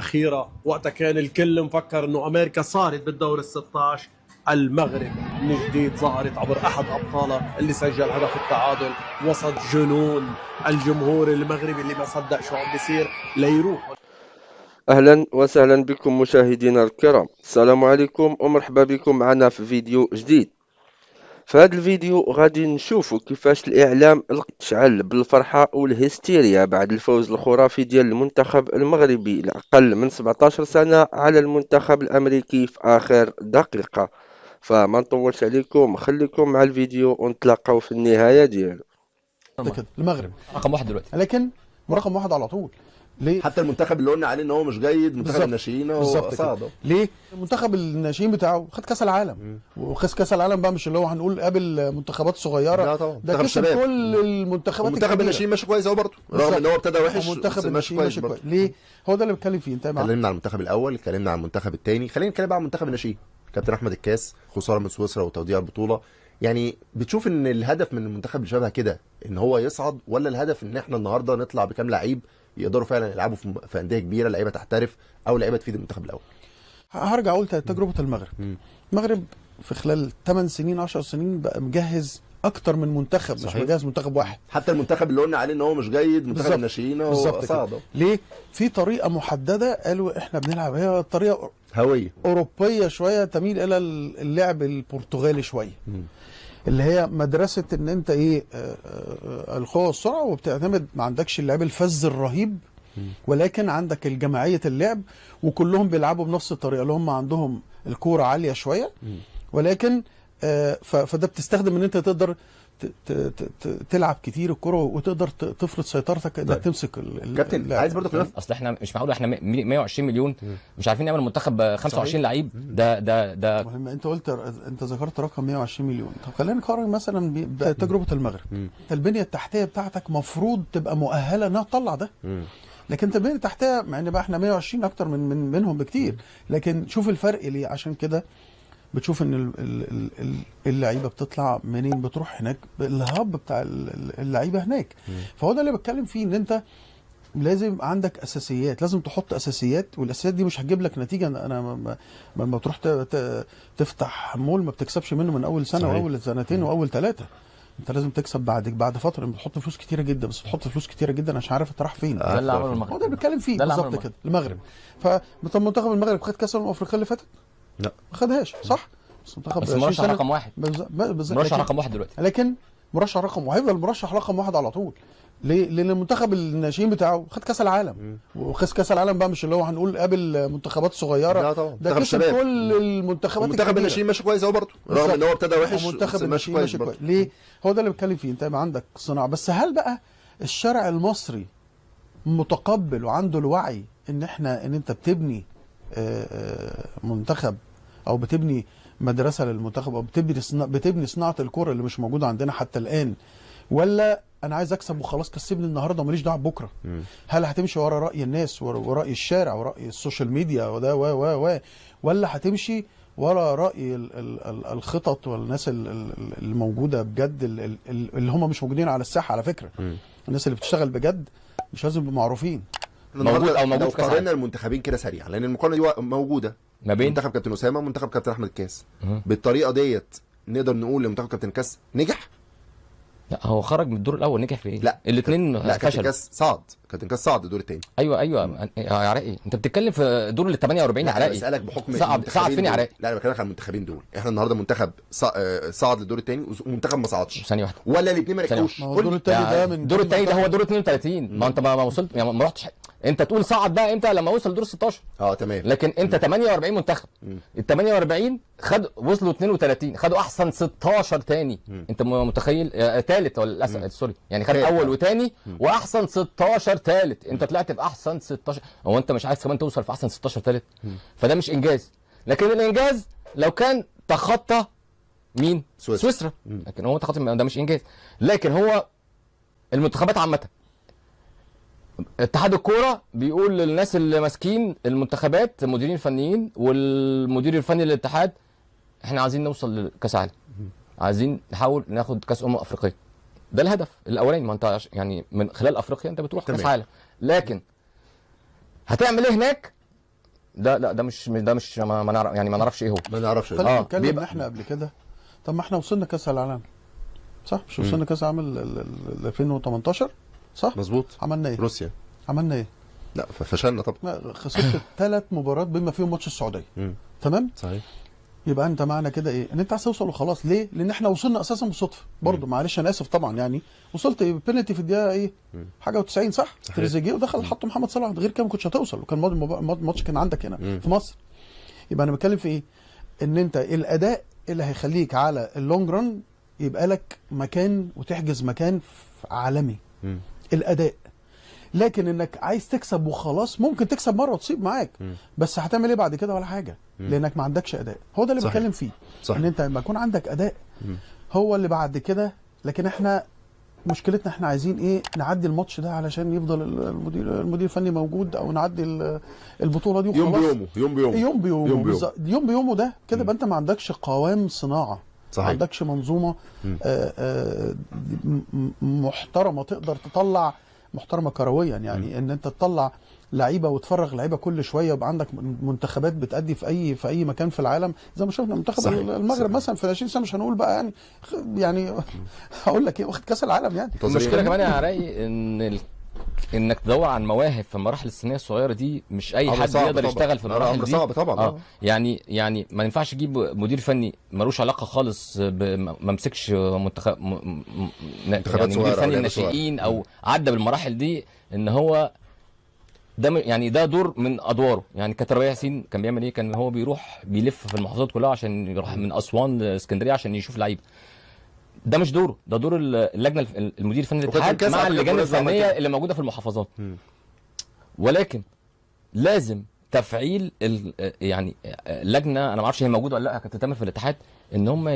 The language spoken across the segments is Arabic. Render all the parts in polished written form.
الأخيرة وقتها كان الكل مفكر إنه أمريكا صارت بالدور ال16، المغرب من جديد ظهرت عبر أحد أبطالها اللي سجل هدف التعادل وسط جنون الجمهور المغربي اللي ما صدق شو عم بيصير ليروح. أهلا وسهلا بكم مشاهدينا الكرام، السلام عليكم ومرحبا بكم معنا في فيديو جديد. في هذا الفيديو غادي نشوفوا كيفاش الإعلام تشعل بالفرحة والهستيريا بعد الفوز الخرافي ديال المنتخب المغربي لأقل من 17 سنة على المنتخب الأمريكي في آخر دقيقة. فما نطولش عليكم، خليكم مع الفيديو ونتلاقاو في النهاية ديالو. كده المغرب رقم واحد دلوقتي، لكن رقم واحد على طول. ليه؟ حتى المنتخب اللي قلنا عليه ان هو مش جيد، منتخب الناشئين وصعده. ليه؟ منتخب الناشئين بتاعه خد كاس العالم، وخد كاس العالم بقى مش اللي هو هنقول قابل منتخبات صغيره، لا طبعا ده كسب كل المنتخبات. منتخب الناشئين ماشي كويس اهو برضه، رغم ان هو ابتدى وحش. منتخب الناشئين ماشي كويس. ليه؟ هو ده اللي بتكلم فيه. انت اتكلمنا عن المنتخب الاول، اتكلمنا عن المنتخب الثاني، خلينا نتكلم بقى عن المنتخب الناشئين. كابتن احمد الكاس، خساره من سويسرا وتوديع البطوله. يعني بتشوف ان الهدف من المنتخب اللي شبه كده ان هو يصعد، ولا الهدف ان احنا النهارده نطلع بكام لعيب يقدروا فعلا يلعبوا في انديه كبيره، لعيبه تحترف او لعيبه تفيد المنتخب الاول؟ هرجع اقول تجربه المغرب. المغرب في خلال 8 سنين 10 سنين بقى مجهز اكتر من منتخب. صحيح. مش مجهز منتخب واحد. حتى المنتخب اللي قلنا عليه ان هو مش جيد، منتخب الناشئين وصعده. ليه؟ في طريقه محدده قالوا احنا بنلعب، هي طريقه هويه اوروبيه شويه تميل الى اللعب البرتغالي شويه، اللي هي مدرسه ان انت ايه، القوه والسرعه، وبتعتمد ما عندكش اللعب الفذ الرهيب، ولكن عندك الجماعيه اللعب، وكلهم بيلعبوا بنفس الطريقه، اللي هم عندهم الكوره عاليه شويه، ولكن فده بتستخدم ان انت تقدر تلعب كتير الكوره، وتقدر تفرض سيطرتك انك تمسك كابتن. عايز برضه اصل احنا مش معقول احنا 120 مليون مش عارفين نعمل منتخب 25 لعيب. ده مهم. انت ذكرت رقم 120 مليون. طب خلينا نقارن مثلا بتجربه المغرب. البنيه التحتيه بتاعتك مفروض تبقى مؤهله انها تطلع ده، لكن انت البنيه التحتيه مع ان بقى احنا 120 اكتر منهم بكتير، لكن شوف الفرق ليه. عشان كده بتشوف ان اللعيبه بتطلع منين، بتروح هناك الهاب بتاع اللعيبه هناك. فهو ده اللي بتكلم فيه، ان انت لازم عندك اساسيات، لازم تحط اساسيات، والاساسيات دي مش هتجيب لك نتيجه. انا لما تروح تفتح مول ما بتكسبش منه من اول سنه. صحيح. واول سنتين واول 3. انت لازم تكسب بعد فتره. بتحط فلوس كتيره جدا، بس بتحط فلوس كتيره جدا عشان عارف انت رايح فين. ده اللي عمله المغرب، هو ده اللي بيتكلم فيه بالظبط كده. المغرب، فمنتخب المغرب خد كاس افريقيا اللي فاتت؟ لا ما خدهاش. صح، بس مرشح رقم واحد. مرشح رقم واحد دلوقتي، لكن مرشح رقم، وهيفضل مرشح رقم واحد على طول. ليه؟ لان المنتخب الناشئين بتاعه خد كاس العالم، وخد كاس العالم بقى مش اللي هو هنقول قابل منتخبات صغيره. لا طبعا، ده كسب كل المنتخبات. منتخب الناشئين ماشي كويس اهو برضه، رغم ان هو ابتدى وحش. منتخب الناشئين ماشي كويس. ليه؟ هو ده اللي بتكلم فيه. انت يبقى عندك صناعه، بس هل بقى الشارع المصري متقبل وعنده الوعي ان انت بتبني منتخب، او بتبني مدرسه للمنتخب، او بتبني صناعه الكوره اللي مش موجوده عندنا حتى الان؟ ولا انا عايز اكسب وخلاص، كسبني النهارده وماليش دعوه بكره؟ هل هتمشي ورا راي الناس وراي الشارع وراي السوشيال ميديا وده ولا هتمشي ورا راي الخطط والناس الموجوده بجد، اللي هم مش موجودين على الساحه على فكره؟ الناس اللي بتشتغل بجد مش لازم يبقوا معروفين. موجود او موجود. لو قارنا المنتخبين كده سريعا، لان المقارنه دي موجوده ما بين منتخب كابتن اسامه ومنتخب كابتن احمد الكاس، بالطريقه ديت نقدر نقول لمنتخب كابتن الكاس نجح؟ لا، هو خرج من الدور الاول. نجح في ايه؟ لا الاثنين فشلوا. كابتن الكاس صعد، كابتن الكاس صعد الدور الثاني. ايوه يا عراقي، انت بتتكلم في دور ال 48 يا عراقي. بسالك بحكم صعد فين يا عراقي؟ لا انا بكلمك عن المنتخبين دول. احنا النهارده منتخب صعد للدور الثاني، ومنتخب ما صعدش. ثانيه واحده، ولا الاثنين ما نجحوش. الدور الثاني ده من الدور الثاني ده هو دور 32. ما انت ما وصلت، يعني ما رحتش. انت تقول صعد بقى امتى؟ لما وصل دور 16. تمام. لكن انت 48 منتخب، ال 48 وصلوا 32، خدوا احسن 16 تاني. انت متخيل؟ ثالث ولا سوري، يعني خد اول وثاني واحسن 16 ثالث. انت طلعت في احسن 16. هو انت مش عايز كمان توصل في احسن 16 ثالث؟ فده مش انجاز. لكن الانجاز لو كان تخطى مين؟ سويسرا. لكن هو تخطى، ده مش انجاز. لكن هو المنتخبات عامه، اتحاد الكوره بيقول للناس اللي ماسكين المنتخبات، المديرين الفنيين والمدير الفني للاتحاد، احنا عايزين نوصل لكاس عالم، عايزين نحاول ناخد كاس افريقيه. ده الهدف الاولاني. ما انت يعني من خلال افريقيا انت بتروح كاس عالم، لكن هتعمل ايه هناك؟ لا ده مش ما نعرف، يعني ما نعرفش ايه هو. ما نعرفش. خلينا نتكلم بيبقى- احنا قبل كده. طب ما احنا وصلنا كاس العالم، صح؟ مش وصلنا كاس العالم 2018 صح؟ مظبوط. عملنا ايه؟ روسيا. عملنا ايه؟ لا فشلنا طبعا. لا، خسرت 3 مباريات بما فيهم ماتش السعوديه. تمام؟ صحيح. يبقى انت معنى كده ايه؟ ان انت عايز توصل وخلاص. ليه؟ لان احنا وصلنا اساسا بالصدفه برضه. معلش انا اسف طبعا، يعني وصلت بينالتي في الدقيقه ايه؟ حاجه و90 صح؟ تريزيجيه ودخل حط محمد صلاح، غير كده ما كنتش هتوصل. وكان الماتش كان عندك هنا في مصر. يبقى انا بتكلم في ايه؟ ان انت الاداء اللي هيخليك على اللونج ران يبقى لك مكان وتحجز مكان في عالمي. الاداء. لكن انك عايز تكسب وخلاص، ممكن تكسب مره وتصيب معاك، بس هتعمل ايه بعد كده؟ ولا حاجه، لانك ما عندكش اداء. هو ده اللي صحيح. بتكلم فيه. صحيح. ان انت لما يكون عندك اداء هو اللي بعد كده. لكن احنا مشكلتنا احنا عايزين ايه؟ نعدي الماتش ده علشان يفضل المدير الفني موجود، او نعدي البطوله دي يوم وخلاص. بيومه يوم بيومه يوم بيومه يوم بيومه. بالظبط. يوم بيومه ده كده يبقى انت ما عندكش قوام صناعه. صحيح. ما عندكش منظومه محترمه تقدر تطلع، محترمه كرويا يعني. ان انت تطلع لعيبه وتفرغ لعيبه كل شويه، ويبقى عندك منتخبات بتأدي في اي مكان في العالم، زي ما شفنا منتخب صحيح. المغرب صحيح. مثلا في 20 سنه. مش هنقول بقى يعني هقول لك ايه، واخد كاس العالم يعني. المشكله كمان يا عراي انك تدور عن مواهب في المراحل السنيه الصغيره دي، مش اي أمر حد صعب يقدر طبعاً. يشتغل في المراحل أمر دي. صعب طبعاً. يعني ما ينفعش تجيب مدير فني ملوش علاقه خالص ما مسكش منتخب يعني صغيرة مدير أو فني لعيبة الناشئين او عدى بالمراحل دي. ان هو ده يعني ده دور من ادواره. يعني كابتن ربيع ياسين كان بيعمل ايه؟ كان هو بيروح بيلف في المحافظات كلها عشان يروح من اسوان لاسكندريه عشان يشوف لعيبه. ده مش دوره، ده دور اللجنه المدير الفني الاتحاد مع اللجان الفنيه اللي موجوده في المحافظات. ولكن لازم تفعيل يعني لجنه، انا ما اعرفش هي موجوده ولا لا، كانت تعمل في الاتحاد، ان هم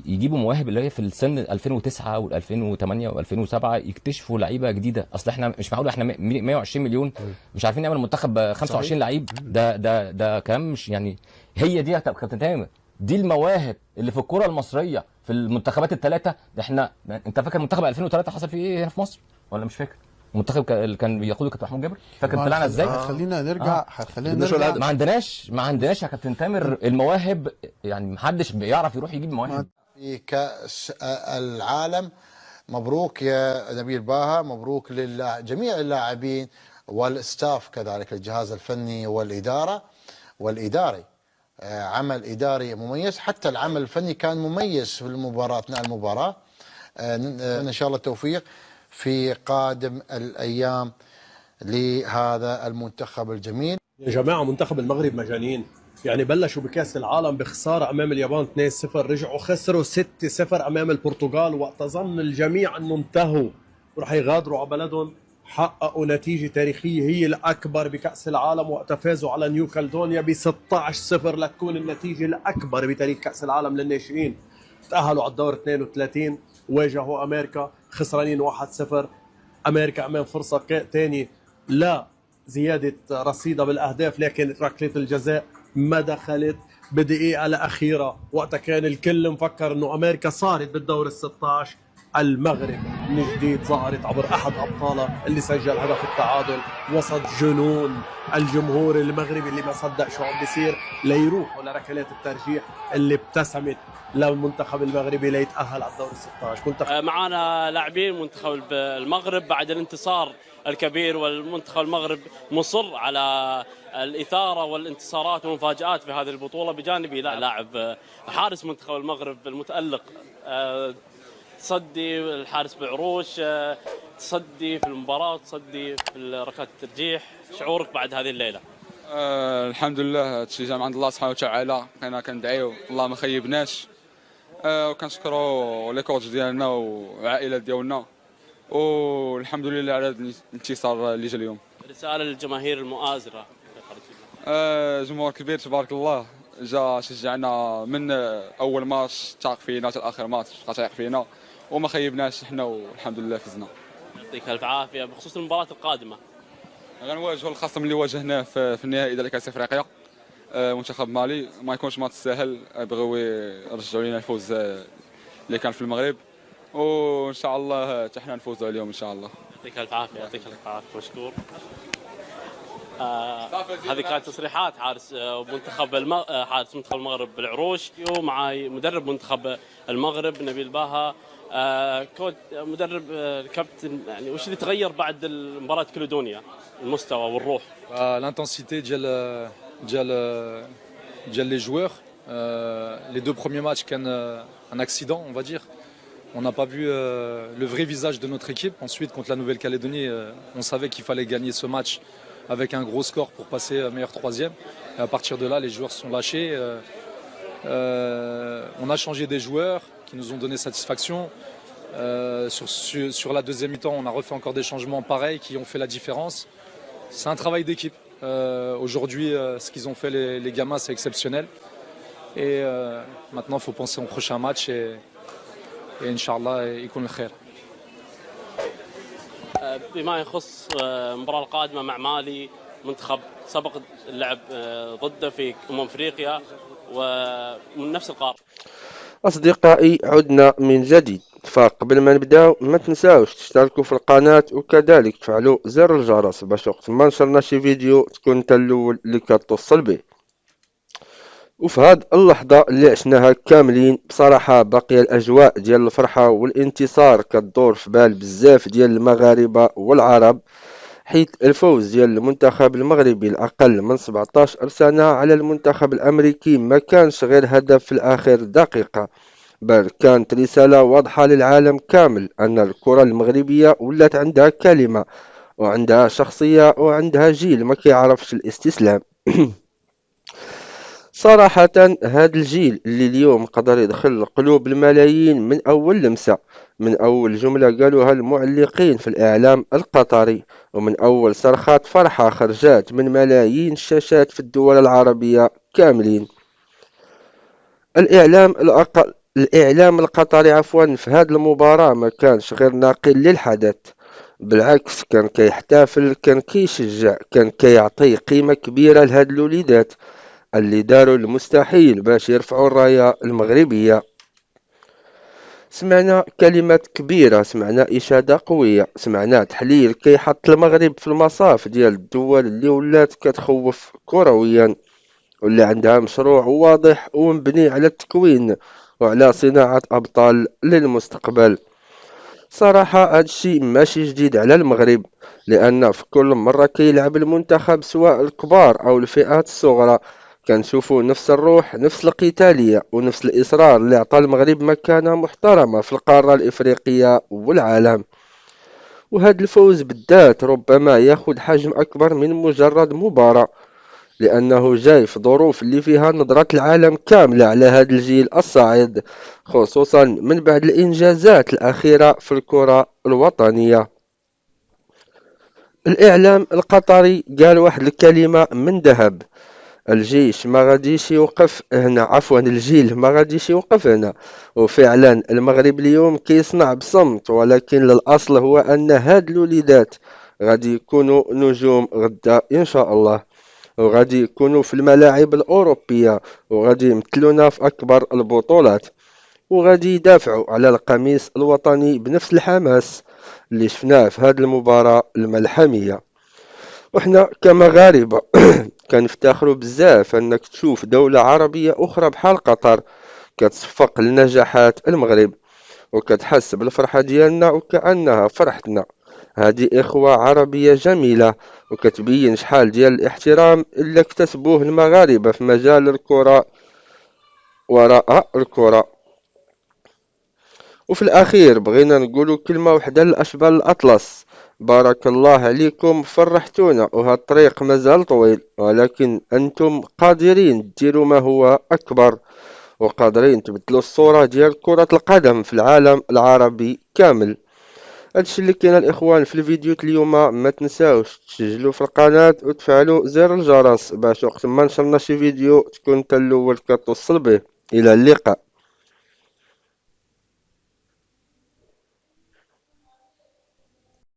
يجيبوا مواهب اللي هي في السن 2009 و2008 و2007 يكتشفوا لعيبه جديده. اصل احنا مش معقول احنا 120 مليون مش عارفين نعمل منتخب 25 لعيب. ده كلام مش يعني. هي دي كابتن تامر، دي المواهب اللي في الكره المصريه في المنتخبات الثلاثه. احنا انت فاكر منتخب 2003 حصل فيه ايه هنا في مصر ولا مش فاكر؟ المنتخب اللي كان بيقوده كابتن محمود جابر، فاكر طلعنا ازاي؟ خلينا نرجع ما عندناش يا كابتن تامر المواهب. يعني محدش بيعرف يروح يجيب مواهب في كأس العالم. مبروك يا نبيل باها، مبروك لجميع اللاعبين والستاف، كذلك الجهاز الفني والإداري. عمل إداري مميز، حتى العمل الفني كان مميز في المباراة. أثناء المباراة إن شاء الله التوفيق في قادم الأيام لهذا المنتخب الجميل. يا جماعة منتخب المغرب مجانين. يعني بلشوا بكأس العالم بخسارة أمام اليابان 2-0، رجعوا خسروا 6-0 أمام البرتغال، وقت ظن الجميع أنه انتهوا ورح يغادروا على بلدهم. حققوا نتيجة تاريخية هي الأكبر بكأس العالم، وقت فازوا على نيو كالدونيا ب 16-0 لتكون النتيجة الأكبر بتاريخ كأس العالم للناشئين. تأهلوا على الدور 32، واجهوا أمريكا خسرانين 1-0. أمريكا أمام فرصة تانية لا زيادة رصيدة بالأهداف، لكن ركلة الجزاء ما دخلت بدقيقة الأخيرة. وقتها كان الكل مفكر أنه أمريكا صارت بالدور ال16. المغرب من جديد ظهرت عبر أحد أبطالها اللي سجل هدف التعادل وسط جنون الجمهور المغربي اللي ما صدق شو عم بيصير ليروحوا لركلات الترجيح اللي ابتسمت للمنتخب المغربي ليتأهل على الدور ال16. معنا لاعبين منتخب المغرب بعد الانتصار الكبير، والمنتخب المغرب مصر على الإثارة والانتصارات والمفاجآت في هذه البطولة، بجانب لاعب حارس منتخب المغرب المتألق، تصدي الحارس بعروش، تصدي في المباراة، تصدي في ركلات الترجيح. شعورك بعد هذه الليلة؟ الحمد لله، هادشي جا من عند الله سبحانه وتعالى. بقينا كندعيو الله ما خيبناش، وكنشكروا لي كوتش ديالنا والعائله ديالنا، والحمد لله على هذا الانتصار اللي جا اليوم. رسالة للجماهير المؤازرة. جمهور كبير تبارك الله، جا شجعنا من اول ماتش، تاق فينا حتى اخر ماتش بقى تايق فينا وما خيبناش حنا، والحمد لله فزنا. يعطيك الف عافيه. بخصوص المباراه القادمه، غنواجهوا الخصم اللي واجهناه في النهائي ديال كاس افريقيا، منتخب مالي. ما يكونش ماتش سهل، بغيو يرجعوا لنا الفوز اللي كان في المغرب، وان شاء الله حتى حنا نفوزوا عليهم ان شاء الله. يعطيك الف عافيه. يعطيك الف عافيه، مشكور. هذه كانت تصريحات حارس حارس منتخب المغرب بالعروش. ومعي مدرب منتخب المغرب نبيل باها. مدرب الكابتن، يعني وش اللي تغير بعد مباراة كلودونيا؟ المستوى والروح. L'intensité ديال les joueurs. Les deux premiers matchs un accident, on va dire. On n'a pas vu le vrai visage de notre équipe. Ensuite, contre la Nouvelle-Calédonie, on savait qu'il fallait gagner ce match avec un gros score pour passer meilleur troisième. Et à partir de là, les joueurs se sont lâchés. On a changé des joueurs qui nous ont donné satisfaction. Sur la deuxième mi-temps, on a refait encore des changements pareils qui ont fait la différence. C'est un travail d'équipe. Aujourd'hui, ce qu'ils ont fait les gamins, c'est exceptionnel. Et maintenant, il faut penser au prochain match et Inch'Allah, يكون الخير. بما يخص المباراة القادمة مع مالي، منتخب سبق اللعب ضده في أفريقيا ومن نفس القارة. أصدقائي، عدنا من جديد. فقبل ما نبداو ما تنساوش تشتركوا في القناة وكذلك تفعلوا زر الجرس باش وقت ما نشرنا شي فيديو تكون انت الاول اللي كتوصل به. وفي هاد اللحظة اللي عشناها كاملين بصراحة باقية الأجواء ديال الفرحة والانتصار كتدور في بال بزاف ديال المغاربة والعرب، حيث الفوز ديال المنتخب المغربي الأقل من 17 سنة على المنتخب الأمريكي ما كانش غير هدف في الآخر دقيقة، بل كانت رسالة واضحة للعالم كامل أن الكرة المغربية ولات عندها كلمة وعندها شخصية وعندها جيل ما كيعرفش الاستسلام. صراحة هذا الجيل اللي اليوم قدر يدخل قلوب الملايين من أول لمسة، من أول جملة قالوها المعلقين في الإعلام القطري، ومن أول صرخات فرحة خرجات من ملايين الشاشات في الدول العربية كاملين. الإعلام القطري في هذه المباراة ما كانش غير ناقل للحدث، بالعكس كان كيحتفل، كان كيشجع، كان كيعطي قيمة كبيرة لهاد الوليدات اللي داروا المستحيل باش يرفعوا الراية المغربية. سمعنا كلمات كبيرة، سمعنا إشادة قوية، سمعنا تحليل كيحط المغرب في المصاف ديال الدول اللي ولات كتخوف كرويا، واللي عندها مشروع واضح ومبني على التكوين وعلى صناعة أبطال للمستقبل. صراحة هادشي ماشي جديد على المغرب، لأن في كل مرة كيلعب المنتخب سواء الكبار أو الفئات الصغرى كنشوفوا نفس الروح، نفس القتالية ونفس الإصرار اللي عطى المغرب مكانة محترمة في القارة الإفريقية والعالم. وهذا الفوز بالذات ربما ياخذ حجم أكبر من مجرد مباراة، لأنه جاي في ظروف اللي فيها نظرة العالم كاملة على هذا الجيل الصاعد، خصوصا من بعد الإنجازات الأخيرة في الكرة الوطنية. الإعلام القطري قال واحد الكلمة من ذهب: الجيل ما غاديش يوقف هنا. وفعلا المغرب اليوم كيصنع بصمت، ولكن للأصل هو أن هاد الوليدات غادي يكونوا نجوم غدا إن شاء الله، وغادي يكونوا في الملاعب الأوروبية، وغادي يمثلونا في أكبر البطولات، وغادي يدافعوا على القميص الوطني بنفس الحماس اللي شفناه في هذه المباراة الملحمية. وحنا كمغاربة كنفتخروا بزاف انك تشوف دولة عربية اخرى بحال قطر كتصفق لنجاحات المغرب وكتحس بالفرحة ديالنا وكأنها فرحتنا. هذه إخوة عربية جميلة وكتبين شحال ديال الاحترام اللي اكتسبوه المغاربة في مجال الكرة وراء الكرة. وفي الأخير بغينا نقولوا كلمة وحدة للأشبال الأطلس: بارك الله عليكم، فرحتونا، وهذا الطريق مازال طويل، ولكن أنتم قادرين ديروا ما هو أكبر، وقادرين تبدلوا الصورة ديال كرة القدم في العالم العربي كامل. هادشي اللي كاين الإخوان في الفيديو اليوم. ما تنساوش تسجلوا في القناة وتفعلوا زر الجرس باش وقت ما نشرنا شي فيديو تكون انت الأول كتوصل به. إلى اللقاء.